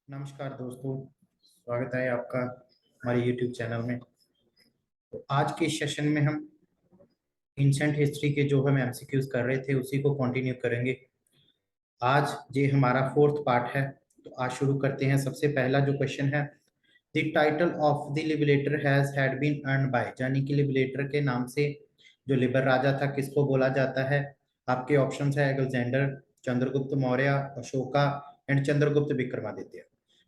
नमस्कार दोस्तों, स्वागत है आपका हमारे YouTube चैनल में। तो आज के सेशन में हम एंशंट हिस्ट्री के जो हम एमसीक्यूज कर रहे थे उसी को कंटिन्यू करेंगे। आज ये हमारा फोर्थ पार्ट है। तो आज शुरू करते हैं। सबसे पहला जो क्वेश्चन है, the title of the liberator has had been earn by, यानी कि लिबरेटर के नाम से जो लिबर राजा था किसको बोला जाता है। आपके ऑप्शंस है Alexander, Chandragupta Maurya, Ashoka and Chandragupta Vikramaditya.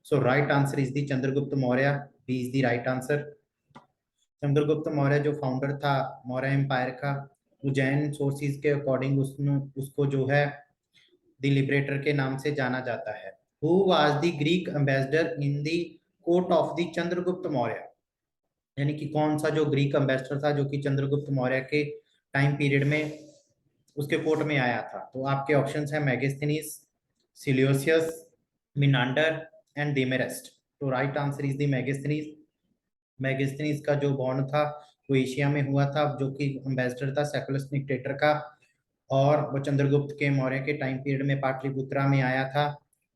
So right answer is the Chandragupta Maurya. B is the right answer. Chandragupta Maurya जो फाउंडर था मौर्य एम्पायर का, उज्जैन सोर्सेज के अकॉर्डिंग उसको जो है द लिबरेटर के नाम से जाना जाता है। Who was the Greek ambassador in the court of the Chandragupta Maurya, यानी कि कौन सा जो ग्रीक एम्बेसडर था जो कि चंद्रगुप्त मौर्य के टाइम पीरियड में उसके कोर्ट में आया था। तो आपके ऑप्शंस हैं मेगास्थनीज, सिल्यूसियस, मिनांडर एंड डेमेरस्ट। तो right answer is the Megasthenes. Megasthenes का जो बॉन्ड था वो एशिया में हुआ था, जो कि एम्बेसडर था सेकुलस डिक्टेटर का, और वो चंद्रगुप्त के मौर्य के टाइम पीरियड में पाटलिपुत्रा में आया था।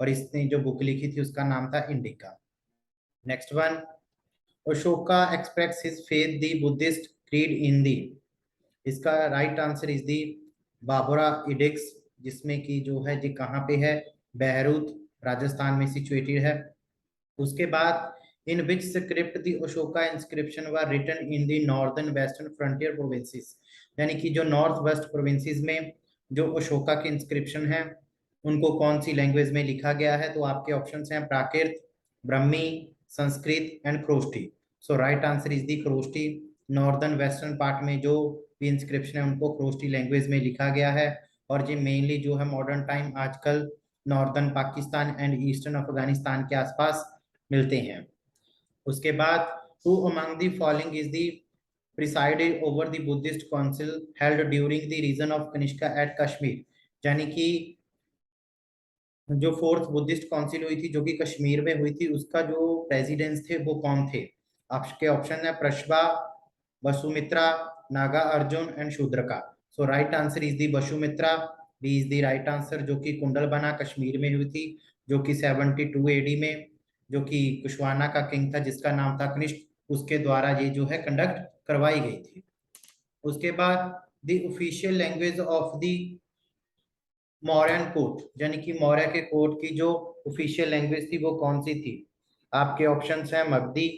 और इसने जो बुक लिखी थी उसका नाम था Indica. Next one, Ashoka express his faith the Buddhist creed in the. इसका right answer is the Bhabru edicts, जिसमें कि जो है जी कहाँ पे है, बहरूत राजस्थान में सिचुएटेड है। उसके बाद in which script the Ashoka inscription were written in the northern western frontier provinces, यानी कि जो नॉर्थ वेस्ट प्रोविंसेस में जो अशोका के इंस्क्रिप्शन है उनको कौन सी लैंग्वेज में लिखा गया है। तो आपके ऑप्शंस हैं Prakrit, Brahmi, Sanskrit and Kharosthi. So right answer is the Kharosthi. Northern western part में जो भी इंस्क्रिप्शन है उनको क्रोष्टी लैंग्वेज में लिखा गया है। और ये मेनली जो है मॉडर्न टाइम आजकल northern Pakistan and eastern Afghanistan के आसपास मिलते हैं। उसके बाद who among the following is the presided over the Buddhist council held during the reign of Kanishka at Kashmir, यानी कि जो फोर्थ बुद्धिस्ट काउंसिल हुई थी जो कि कश्मीर में हुई थी उसका जो प्रेसिडेंट्स थे वो कौन थे। आपके ऑप्शन है Parshva, Vasumitra, Nagarjuna and Shudraka. So right answer is the Vasumitra. B is the right answer, जो कि कुंडल बना कश्मीर में हुई थी, जो कि 72 एडी में, जो कि कुशवाना का किंग था जिसका नाम था कनिष्क, उसके द्वारा ये जो है कंडक्ट करवाई गई थी। उसके बाद the official language of the Mauryan court, यानी कि मौर्य के कोर्ट की जो ऑफिशियल लैंग्वेज थी वो कौन सी थी। आपके ऑप्शंस हैं मगधी,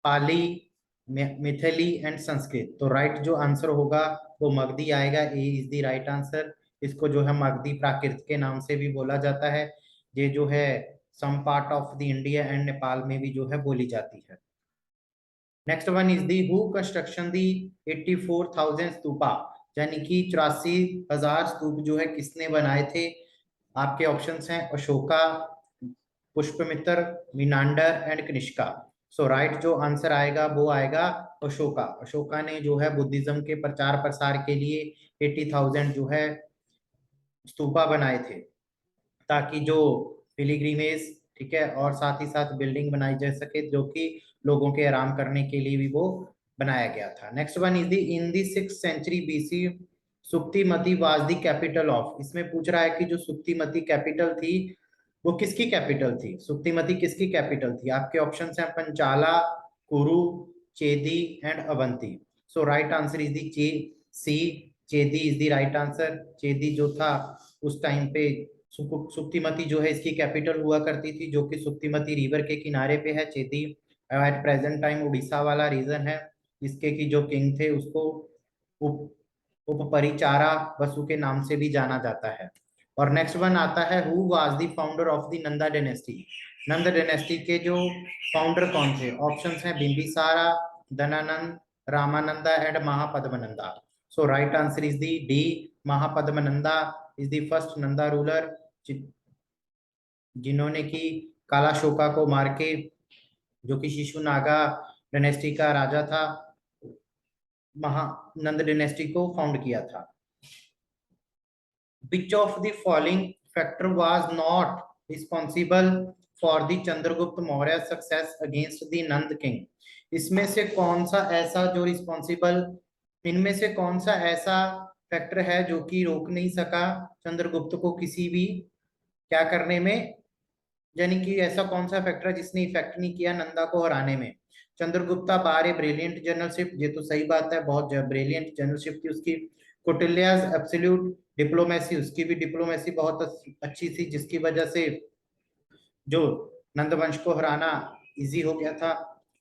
पाली, मिथिली एंड संस्कृत। तो राइट जो आंसर होगा वो मगधी आएगा। ए इज द राइट आंसर। इसको जो है मगधी प्राकृत के नाम से भी बोला जाता है। ये जो है some part of the India and Nepal में भी जो है बोली जाती है। Next one is the who construction the 84,000 stupa, यानी कि 84,000 स्तूप जो है किसने बनाए थे। आपके ऑप्शंस हैं Ashoka, Pushyamitra, Menander and Kanishka. So right जो आंसर आएगा वो आएगा अशोका। अशोका ने जो है बुद्धिज्म के प्रचार प्रसार के लिए 80,000 जो है स्तूपा बनाए थे, ताकि जो पिलिग्रिमेज, ठीक है, और साथ ही साथ बिल्डिंग बनाई जा सके जो कि लोगों के आराम करने के लिए भी वो बनाया गया था। Next one is the in the 6th century BC Suktimati was the capital of. इसमें पूछ रहा है कि जो सुक्तिमती कैपिटल थी वो किसकी कैपिटल थी, सुक्तिमती किसकी कैपिटल थी। आपके ऑप्शन हैं Panchala, Kuru, Chedi and Avanti. So right answer is the C, Chedi is the right answer. Chedi जो था उस टाइम पे सुक्तिमती जो है इसकी कैपिटल हुआ करती थी, जो कि सुक्तिमती रिवर के किनारे पे है चेदी। एट प्रेजेंट टाइम उड़ीसा वाला रीजन है, जिसके की जो किंग थे उसको उप उपपरिचारा वसु के नाम से भी जाना जाता है। और नेक्स्ट वन आता है who was the founder of the Nanda dynasty. Nanda dynasty के जो फाउंडर कौन थे। ऑप्शंस हैं Bimbisara, Dhanananda, Ramananda and Mahapadmananda. So right answer is the D, Mahapadmananda is the first Nanda ruler, जिन्होंने की कालाशोका को मार के, जो कि शिशुनागा डायनेस्टी का राजा था, महानंद डायनेस्टी को फाउंड किया था। Which of the following factor was not responsible for the Chandragupta Maurya success against the Nand King? इसमें से कौन सा ऐसा जो रिस्पॉन्सिबल, इनमें से कौन सा ऐसा फैक्टर है जो कि रोक नहीं सका चंद्रगुप्त को किसी भी क्या करने में, यानी कि ऐसा कौन सा फैक्टर है जिसने इफेक्ट नहीं किया नंदा को हराने में। चंद्रगुप्ता बार ए ब्रिलियंट जनरलशिप, ये तो सही बात है, बहुत ब्रिलियंट जनरलशिप थी उसकी। कौटिल्याज एब्सोल्यूट डिप्लोमेसी, उसकी भी डिप्लोमेसी बहुत अच्छी थी, जिसकी वजह से जो नंद वंश को हराना इजी हो गया था।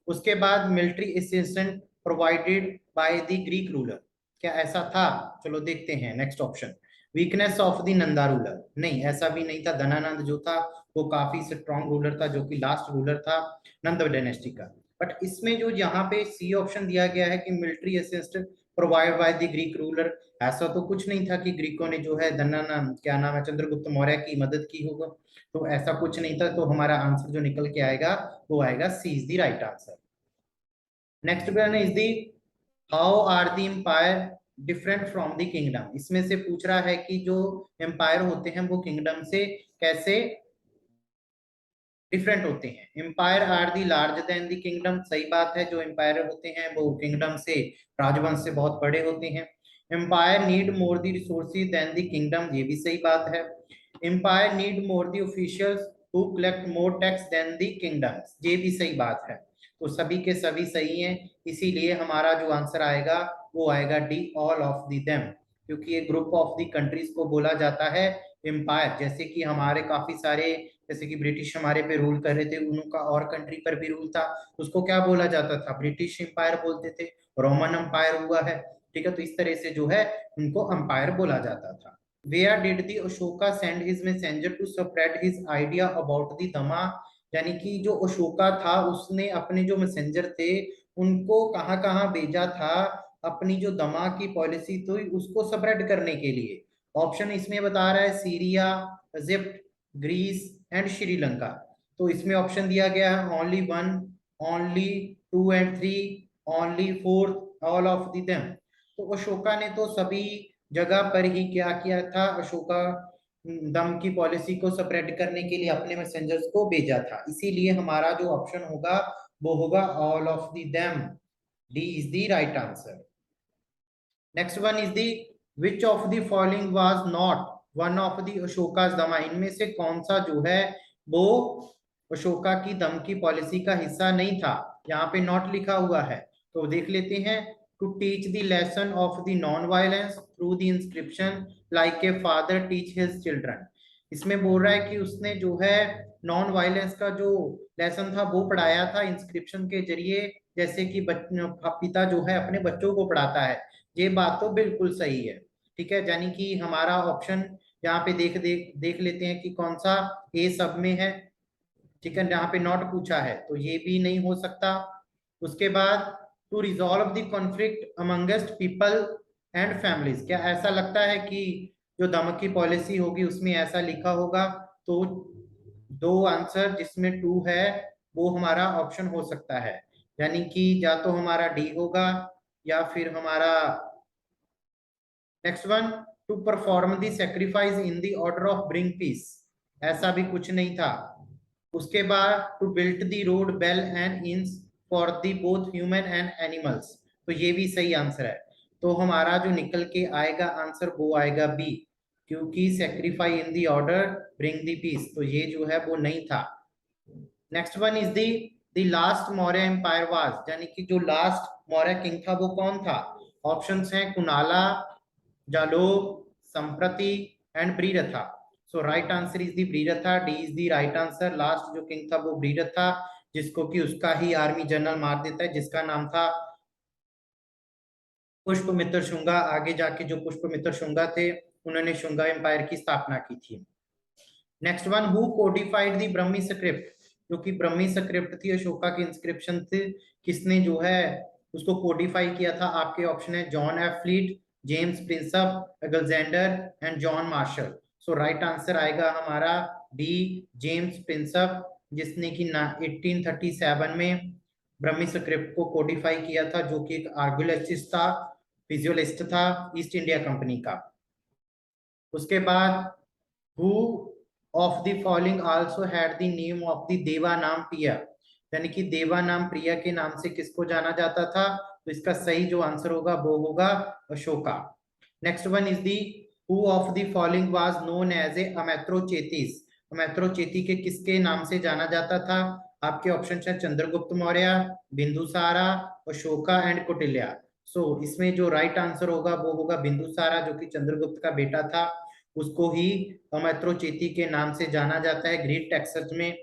उसके बाद military assistant provided by the Greek ruler, क्या ऐसा था? चलो देखते हैं next option. Weakness of the Nanda ruler, नहीं ऐसा भी नहीं था। धनानंद जो था वो काफी स्ट्रॉन्ग रूलर था, जो कि लास्ट रूलर था नंद डायनेस्टी का। बट इसमें जो यहाँ पे सी ऑप्शन दिया गया है कि military assistant provide by the Greek ruler, ऐसा तो कुछ नहीं था कि ग्रीकों ने जो है धनानंद क्या नाम है चंद्रगुप्त मौर्य की मदद की होगा, तो ऐसा कुछ नहीं था। तो हमारा आंसर जो निकल के आएगा वो आएगा C is the right answer. Next one is the how are the empire different from the kingdom, इसमें से पूछ रहा है कि जो एम्पायर होते हैं वो किंगडम से कैसे डिफरेंट होते हैं। Empire are the large than the kingdom, सही बात है, जो एम्पायर होते हैं वो किंगडम से राजवंश से बहुत बड़े होते हैं। Empire need more the resources than the kingdom, ये भी सही बात है। Empire need more the officials who collect more tax than the kingdom, ये भी सही बात है। तो सभी के सभी सही हैं, इसीलिए हमारा जो आंसर आएगा वो आएगा D all of the them, क्योंकि ये ग्रुप ऑफ दी कंट्रीज को बोला जाता है एम्पायर। जैसे कि हमारे काफी सारे, जैसे कि ब्रिटिश हमारे पे रूल कर रहे थे, उनका और कंट्री पर भी रूल था, उसको क्या बोला जाता था? ब्रिटिश एम्पायर बोलते थे। रोमन एम्पायर हुआ है, ठीक है, तो इस तरह से जो है उनको एम्पायर बोला जाता था। Where did the Ashoka send his messenger to spread his idea about the dhamma, यानी कि जो अशोका था उसने अपने जो मैसेंजर थे उनको कहाँ कहाँ भेजा था अपनी जो दमा की पॉलिसी थी उसको स्प्रेड करने के लिए। ऑप्शन इसमें बता रहा है Syria, Egypt, Greece and Sri Lanka. तो इसमें ऑप्शन दिया गया है only one, only two and three, only fourth, all of the them. तो अशोका ने तो सभी जगह पर ही क्या किया था, अशोका दम की पॉलिसी को स्प्रेड करने के लिए अपने मैसेंजर्स को भेजा था, इसीलिए हमारा जो ऑप्शन होगा वो होगा all of the them, D is the right answer. Next one is the which of the following was not one of the Ashoka's dhamma, इनमें से कौन सा जो है वो अशोका की दम की पॉलिसी का हिस्सा नहीं था। यहाँ पे नॉट लिखा हुआ है, तो देख लेते हैं। To teach the lesson of the non violence through the inscription like a father teach his children, इसमें बोल रहा है कि उसने जो है नॉन वायलेंस का जो लेसन था वो पढ़ाया था इंस्क्रिप्शन के जरिए, जैसे कि पिता जो है अपने बच्चों को पढ़ाता है। ये बात तो बिल्कुल सही है, ठीक है, यानी कि हमारा ऑप्शन यहाँ पे देख लेते हैं कि कौन सा ए सब में है, ठीक है, जहाँ पे नॉट पूछा है तो ये भी नहीं हो सकता। उसके बाद to resolve the conflict amongst people and families, क्या ऐसा लगता है कि जो दमक की पॉलिसी होगी उसमें ऐसा लिखा होगा? तो दो आंसर जिसमें टू है वो हमारा ऑप्शन हो सकता है, यानी कि या तो हमारा डी होगा या फिर हमारा next one to perform the sacrifice in the order of bring peace, ऐसा भी कुछ नहीं था। उसके बाद to build the road well and inns for the both human and animals, तो ये भी सही आंसर है। तो हमारा जो निकल के आएगा आंसर वो आएगा बी, क्योंकि sacrifice in the order bring the peace, तो ये जो है वो नहीं था। Next one is the last Maurya empire was, यानी कि जो लास्ट मौर्य किंग था वो कौन था? ऑप्शंस हैं Kunala, Jalauka, Samprati and Brihadratha. So right answer is the Brihadratha, D is the right answer. Last जो किंग था वो ब्रीरथा, जिसको कि उसका ही आर्मी जनरल मार देता है, जिसका नाम था पुष्पमित्र शुंगा। आगे जाके जो पुष्पमित्र शुंगा थे उन्होंने शुंगा एम्पायर की स्थापना की थी। Next one who codified the Brahmi script, जो कि ब्रह्मी स्क्रिप्ट थी अशोका की इंस्क्रिप्शन थी, किसने जो है उसको कोडिफाई किया था? आपके ऑप्शन है John F fleet, James Prinsep, Alexander and John Marshall. So right answer आएगा हमारा डी, जेम्स प्रिंसप, जिसने कि 1837 में ब्रह्मी स्क्रिप्ट को कोडिफाई किया था, जो कि एक आर्गुलिस्ट था, फिजियोलिस्ट था ईस्ट इंडिया कंपनी का। उसके बाद who of the following also had the name of the देवा नाम प्रिया, यानी कि देवा नाम प्रिया के नाम से किसको जाना जाता था? तो इसका सही जो आंसर होगा वो होगा Ashoka. Next one is the who of the following was known as a Amitrochates, Amitrochates के किसके नाम से जाना जाता था? आपके ऑप्शन है चंद्रगुप्त मौर्य, बिंदुसारा, अशोका एंड कौटिल्य। इसमें जो राइट आंसर होगा वो होगा बिंदुसारा, जो कि चंद्रगुप्त का बेटा था। उसको ही मैत्रो चेती के नाम से जाना जाता है ग्रीक टेक्स्ट में।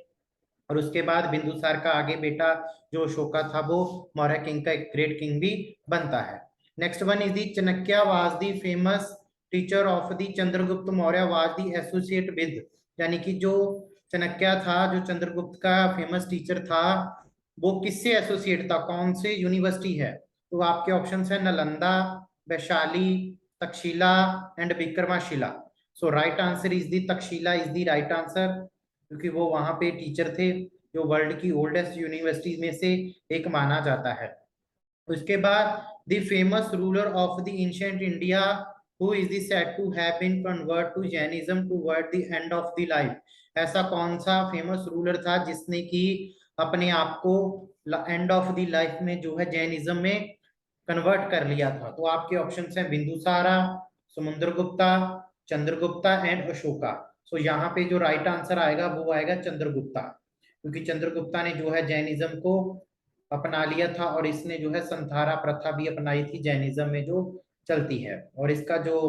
और उसके बाद बिंदुसार का आगे बेटा जो अशोका था वो मौर्य किंग का एक ग्रेट किंग भी बनता है। Next one is the Chanakya was the famous teacher of the Chandragupta Maurya was the associate with, यानी कि जो चाणक्य था, जो चंद्रगुप्त का फेमस टीचर था, वो किससे एसोसिएट था, कौन से यूनिवर्सिटी है? तो आपके ऑप्शन है Nalanda, Vaishali, Takshashila and Vikramshila. So right answer is the Takshashila is the right answer, क्योंकि वो वहां पे टीचर थे, जो वर्ल्ड की ओल्डेस्ट यूनिवर्सिटीज में से एक माना जाता है। उसके बाद the famous ruler of the ancient India who is the said to have been convert to Jainism toward the end of the life. ऐसा कौन सा फेमस रूलर था जिसने कि अपने आप को एंड ऑफ द लाइफ में जो है जैनिज्म में कन्वर्ट कर लिया था? तो आपके ऑप्शन है बिंदुसारा, समुद्रगुप्ता, चंद्रगुप्ता एंड अशोका। यहाँ पे जो राइट आंसर आएगा वो आएगा चंद्रगुप्ता, क्योंकि चंद्रगुप्ता ने जो है जैनिज्म को अपना लिया था, और इसने जो है संथारा प्रथा भी अपनाई थी जैनिज्म में जो चलती है। और इसका जो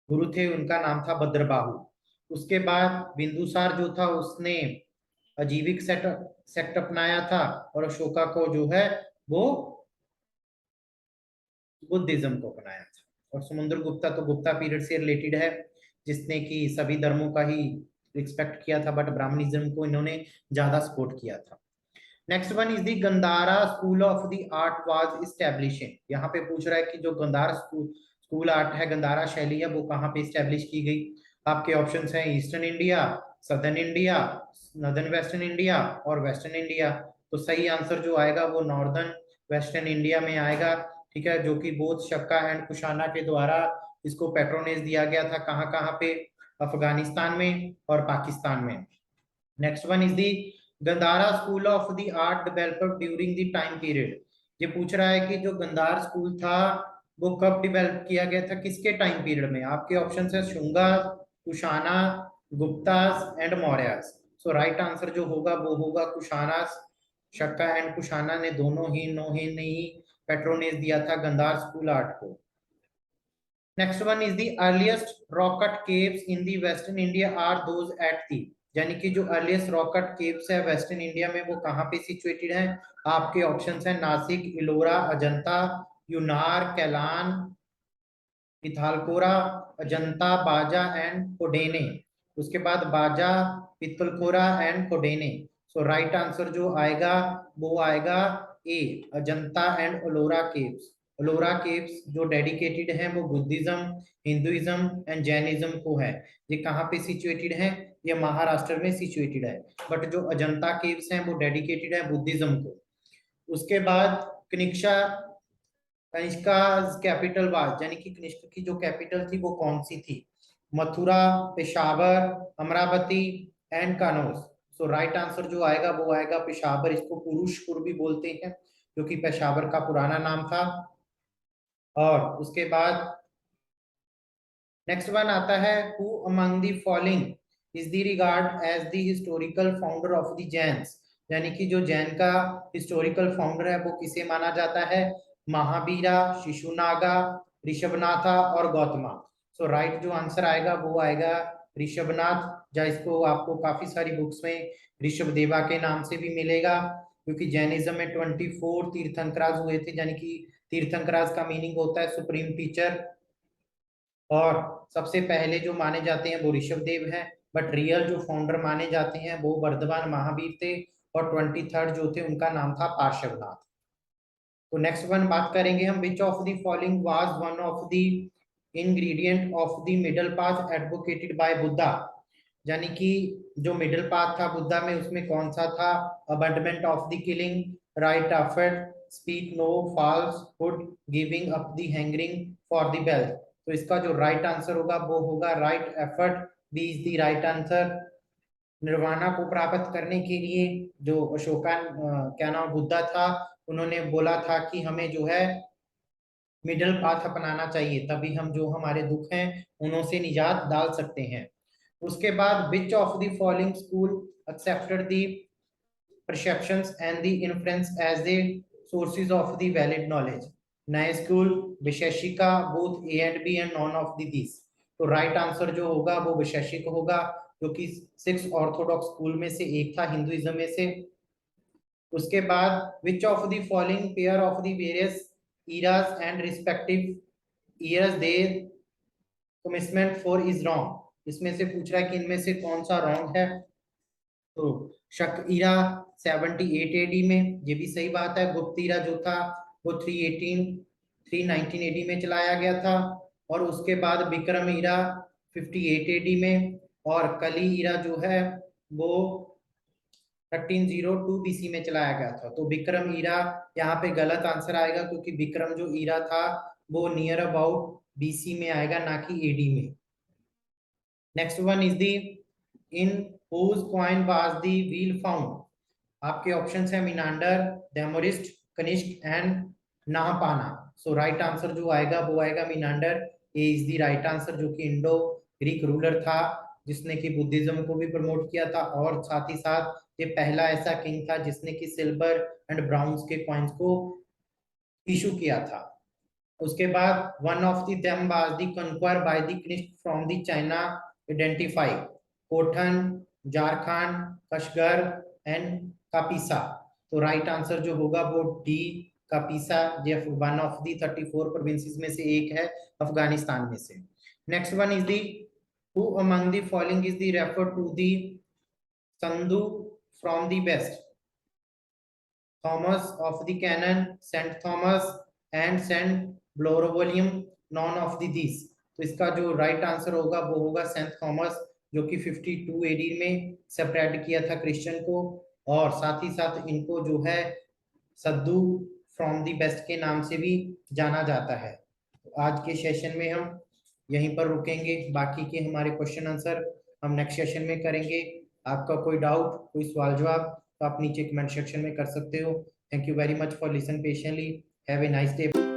गुरु थे उनका नाम था भद्रबाहु। उसके बाद बिंदुसार जो था उसने अजीविक सेक्ट अपनाया था, और अशोका को जो है वो बुद्धिज्म को अपनाया था। और समुद्र गुप्ता तो गुप्ता पीरियड से रिलेटेड है, जिसने कि सभी धर्मों का ही रिस्पेक्ट किया था, बट ब्राह्मणिज्म को इन्होंने ज्यादा सपोर्ट किया था। Next one is the Gandhara school of the art was establishing. यहाँ पे पूछ रहा है कि जो गंधारा स्कूल आर्ट है, गंधारा शैली है, वो कहाँ पे इस्टेब्लिश की गई? आपके ऑप्शन है eastern India, southern India, northern western India और वेस्टर्न इंडिया। तो सही आंसर जो आएगा वो नॉर्दर्न वेस्टर्न इंडिया में आएगा, ठीक है, जो कि बोध शक्का एंड कुशाना के द्वारा इसको पेट्रोनेज दिया गया था। कहाँ कहाँ पे? अफगानिस्तान में और पाकिस्तान में। Next one is the Gandhara school of the art developed during the time period. ये पूछ रहा है कि जो गंधार स्कूल था वो कब डेवलप किया गया था, किसके टाइम पीरियड में? आपके ऑप्शन है Shunga, Kushana, Guptas and Mauryas. Right answer जो होगा वो होगा कुशानास। शक्का एंड कुशाना ने दोनों ही पेट्रोनेज दिया था गंधार स्कूल आर्ट को। Next one is the earliest rock cut caves in the western India are those at the, यानी कि जो अर्लीस्ट रॉक कट केव्स है वेस्टर्न इंडिया में वो कहाँ पे सिचुएटेड है? आपके ऑप्शंस है नासिक, इलोरा, अजंता, यूनार, कैलान, पिथालकोरा, अजंता, बाजा एंड कोडेने। उसके बाद Bhaja, Pitalkhora and Kondane. Right answer जो आएगा वो आएगा A, Ajanta and Ellora caves. Ellora caves जो डेडिकेटेड हैं वो बुद्धिज्म, हिंदुइज्म एंड जैनिज्म को है। ये कहाँ पे सिचुएटेड है? ये महाराष्ट्र में सिचुएटेड है। बट जो अजंता केव्स हैं वो डेडिकेटेड है बुद्धिज्म को। उसके बाद कनिष्का, कनिष्का कैपिटल वाज, यानी कि कनिष्क की जो कैपिटल थी वो कौन सी थी? Mathura, Peshawar, Amaravati and Kannauj. Right answer जो आएगा वो आएगा पेशावर। इसको पुरुषपुर भी बोलते हैं, क्योंकि पेशावर का पुराना नाम था। और उसके बाद नेक्स्ट वन आता है who among the following is the regard as the historical founder of the Jains, यानी कि जो जैन का हिस्टोरिकल फाउंडर है वो किसे माना जाता है? महावीरा, शिशुनागा, ऋषभनाथा और गौतमा। राइट जो आंसर आएगा वो आएगा ऋषभनाथ, या इसको आपको काफी सारी बुक्स में ऋषभदेवा के नाम से भी मिलेगा, क्योंकि जैनिज्म में 24 तीर्थंकराज हुए थे, यानी कि तीर्थंकराज का मीनिंग होता है सुप्रीम टीचर। और सबसे पहले जो माने जाते हैं वो ऋषभदेव हैं, बट रियल जो फाउंडर माने जाते हैं वो वर्धमान महावीर थे, और 23rd जो थे उनका नाम था पार्श्वनाथ। तो नेक्स्ट वन बात करेंगे हम, which of the following was one of the ingredient of the middle path advocated by Buddha, यानी कि जो मिडल पाथ था बुद्धा में उसमें कौन सा था? Abandonment of the killing, right effort, speak no falsehood, giving up the hankering for the belt. तो इसका जो राइट आंसर होगा वो होगा right effort, B is the right answer. Nirvana को प्राप्त करने के लिए जो अशोका क्या नाम बुद्धा था, उन्होंने बोला था कि हमें जो है मिडल पाथ अपनाना चाहिए, तभी हम जो हमारे दुख हैं उन्हों से निजात डाल सकते हैं। उसके बाद which of the following school accepted the perceptions and the influence as the sources of the valid knowledge. Nyaya school, Vaisheshika, both A and B and none of the this. तो राइट आंसर जो होगा वो विशेषिक होगा, जो कि 6 ऑर्थोडॉक्स स्कूल में से एक था हिंदुइज्म में से। उसके बाद which of the following pair of the various eras and respective years they commitment for is wrong. इसमें से पूछ रहा है कि इनमें से कौन सा रॉन्ग है। तो शक ईरा 78 एडी में, ये भी सही बात है। गुप्त ईरा जो था वो 319 एडी में चलाया गया था। और उसके बाद विक्रम ईरा 58 एडी में, और कली ईरा जो है वो 1302 बीसी में चलाया गया था। तो विक्रम ईरा यहाँ पे गलत आंसर आएगा, क्योंकि विक्रम जो ईरा था वो नियर अबाउट बीसी में आएगा, ना कि एडी में। Next one is the in whose coin was the wheel found। आपके ऑप्शंस है Menander, Demetrius, Kanishka and Nahapana. So right answer जो आएगा वो आएगा Menander. A is the right answer, जो कि इंडो ग्रीक रूलर था जिसने कि बुद्धिज्म को भी प्रमोट किया था, और साथ ही साथ ये पहला ऐसा किंग था जिसने कि सिल्वर एंड ब्राउन्स के कॉइन्स को इशू किया था। उसके बाद one of the them was the conquer by the Kanishka from the China identify Khotan, Jharkhand, Kashgar and Kapisa. तो राइट आंसर जो होगा वो डी कापीसा, ये वन ऑफ दी 34 प्रोविंसेस में से एक है अफगानिस्तान में से। Next one is the who among the following is the refer to the saint from the west. Thomas of the canon, Saint Thomas and Saint Bartholomew, none of the this. तो इसका जो right answer होगा वो होगा Saint Thomas, जो कि 52 AD में separate किया था क्रिश्चियन को। और साथ ही साथ इनको जो है सद्दू फ्रॉम दी बेस्ट के नाम से भी जाना जाता है। तो आज के सेशन में हम यहीं पर रुकेंगे, बाकी के हमारे क्वेश्चन आंसर हम नेक्स्ट सेशन में करेंगे। आपका कोई डाउट, कोई सवाल जवाब तो आप नीचे कमेंट सेक्शन में कर सकते हो। Thank you very much for listen patiently. Have a nice day.